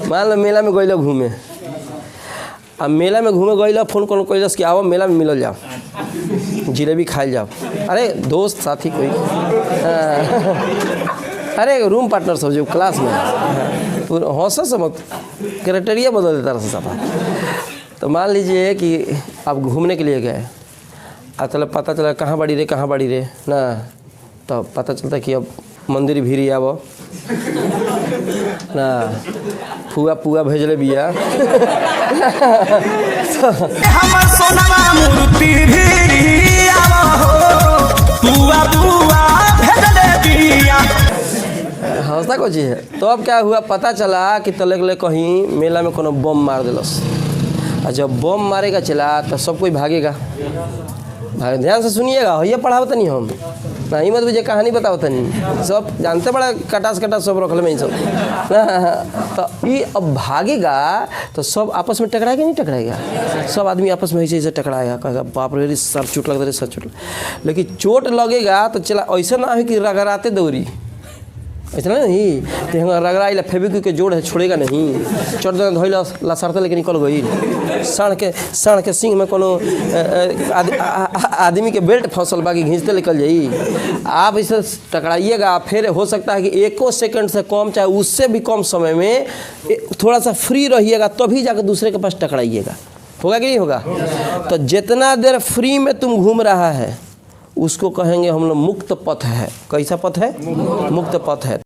मान लो मेला में गइल घूमे, अब मेला में घूमे गइल फोन कौन कैलस कि आओ मेला में मिलल जाओ, जिलेबी खाइल जाओ। अरे दोस्त साथी कोई अरे रूम पार्टनर सब जो क्लास में हौसला से मत क्राइटेरिया बदल देता रहा सफा। तो मान लीजिए कि आप घूमने के लिए गए, चलो पता चला कहाँ बड़ी रे ना, तो पता चलता कि अब मंदिर भीरी आब ना, फुआ पुआ भेजले बिया हौसला को चीज़ है। तो अब क्या हुआ, पता चला कि तले कहीं मेला में कोनो बम मार दिलस, और जब बम मारेगा चला तो सब कोई भागेगा। ध्यान से सुनिएगा, ये पढ़ावत नहीं हम ना, ही मत मुझे कहानी बताओ नहीं, सब जानते बड़ा कटास सब रखल में सब तो ये अब भागेगा तो सब आपस में टकराएगा नहीं टकराएगा, सब आदमी आपस में ऐसे टकराएगा, कहेगा बाप रे सर चोट लग रहा है, सर चोट। लेकिन चोट लगेगा तो चला ऐसा ना है कि रगड़ाते दौड़ी, ऐसा नहीं कि रगड़ाई फेविक्विक के जोड़ है छोड़ेगा नहीं, चोट धोल लसरते लेके निकल गई, सड़ के सिंह में कोनो आदमी के बेल्ट फसल बाकी घींचते निकल जाई। आप इसे टकराइएगा, फिर हो सकता है कि 1 सेकंड से कम चाहे उससे भी कम समय में थोड़ा सा फ्री रहिएगा तभी जाकर दूसरे के पास टकराइएगा। होगा कि नहीं होगा? तो जितना देर फ्री में तुम घूम रहा है उसको कहेंगे हम लोग मुक्त पथ है। कैसा पथ है? मुक्त पथ है।